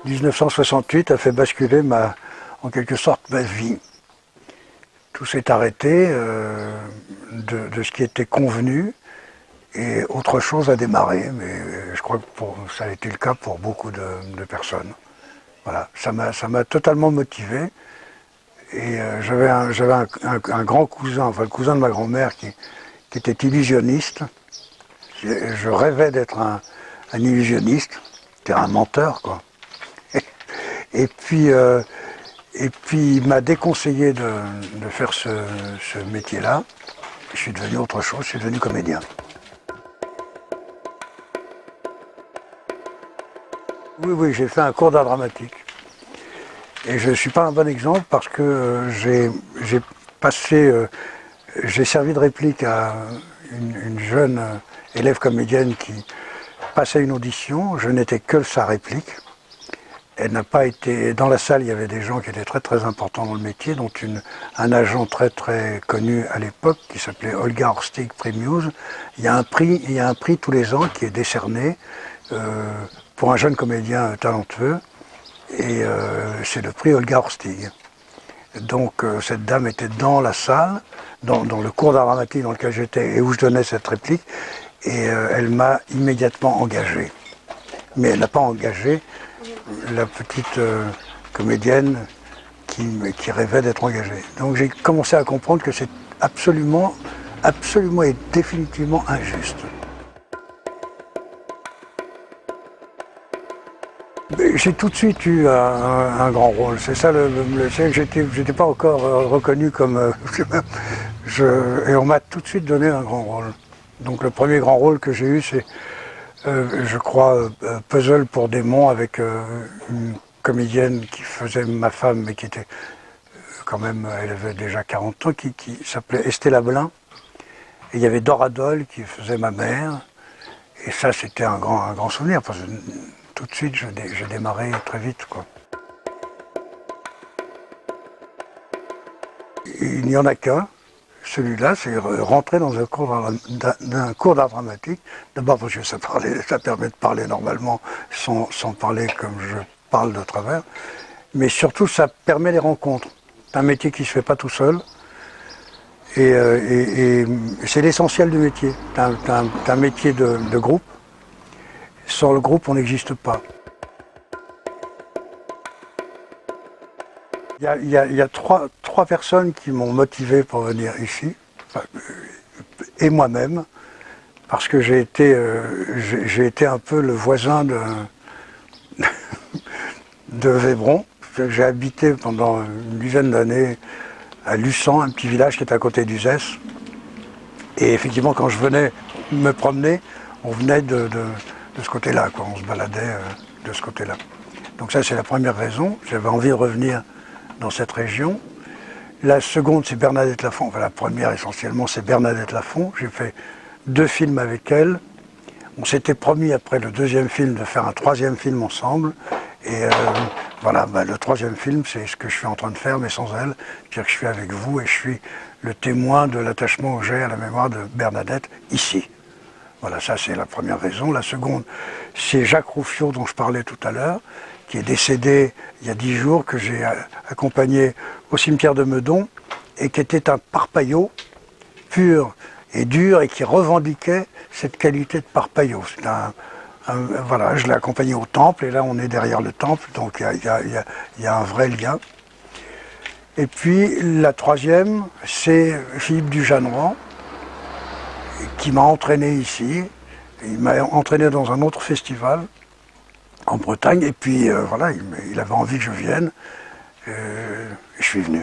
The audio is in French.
1968 a fait basculer en quelque sorte ma vie. Tout s'est arrêté de ce qui était convenu et autre chose a démarré. Mais je crois que ça a été le cas pour beaucoup de personnes. Voilà, ça m'a totalement motivé. Et j'avais un grand cousin, enfin le cousin de ma grand-mère qui était illusionniste. Je rêvais d'être un illusionniste, c'était un menteur quoi. Et puis il m'a déconseillé de faire ce métier-là. Je suis devenu autre chose, je suis devenu comédien. Oui, j'ai fait un cours d'art dramatique. Et je ne suis pas un bon exemple parce que j'ai servi de réplique à une jeune élève comédienne qui passait une audition. Je n'étais que sa réplique. Elle n'a pas été. Dans la salle, il y avait des gens qui étaient très très importants dans le métier, dont un agent très très connu à l'époque qui s'appelait Olga Horstig Premius. Il y a un prix tous les ans qui est décerné pour un jeune comédien talentueux. Et c'est le prix Olga Horstig. Donc cette dame était dans la salle, dans le cours d'art dramatique dans lequel j'étais et où je donnais cette réplique, et elle m'a immédiatement engagé. Mais elle n'a pas engagé la petite comédienne qui rêvait d'être engagée. Donc j'ai commencé à comprendre que c'est absolument et définitivement injuste. J'ai tout de suite eu un grand rôle, c'est ça j'étais pas encore reconnu comme... et on m'a tout de suite donné un grand rôle. Donc le premier grand rôle que j'ai eu, c'est, je crois, Puzzle pour démons avec une comédienne qui faisait ma femme, mais qui était quand même, elle avait déjà 40 ans, qui s'appelait Estella Blin. Et il y avait Dora Doll qui faisait ma mère. Et ça, c'était un grand souvenir. Parce que, tout de suite, j'ai démarré très vite, quoi. Il n'y en a qu'un, celui-là, c'est rentrer dans un cours d'art dramatique. D'abord parce que ça permet de parler normalement sans parler comme je parle de travers. Mais surtout, ça permet les rencontres. C'est un métier qui ne se fait pas tout seul. Et c'est l'essentiel du métier. C'est un métier de groupe. Sans le groupe, on n'existe pas. Il y a trois personnes qui m'ont motivé pour venir ici, et moi-même, parce que j'ai été un peu le voisin de Vébron. J'ai habité pendant une dizaine d'années à Luçan, un petit village qui est à côté d'Uzès. Et effectivement, quand je venais me promener, on venait de ce côté-là, quoi. On se baladait de ce côté-là. Donc ça, c'est la première raison. J'avais envie de revenir dans cette région. La seconde, c'est Bernadette Lafont. Enfin, la première, essentiellement, c'est Bernadette Lafont. J'ai fait 2 films avec elle. On s'était promis, après le 2e film, de faire un 3e film ensemble. Et voilà, le 3e film, c'est ce que je suis en train de faire, mais sans elle. C'est-à-dire que je suis avec vous et je suis le témoin de l'attachement que j'ai à la mémoire de Bernadette, ici. Voilà, ça c'est la première raison. La seconde, c'est Jacques Rouffio dont je parlais tout à l'heure, qui est décédé il y a 10 jours, que j'ai accompagné au cimetière de Meudon, et qui était un parpaillot pur et dur, et qui revendiquait cette qualité de parpaillot. Voilà, je l'ai accompagné au temple, et là on est derrière le temple, donc il y a un vrai lien. Et puis la 3e, c'est Philippe Dujannois, qui m'a entraîné ici. Il m'a entraîné dans un autre festival en Bretagne, et puis voilà, il avait envie que je vienne, je suis venu.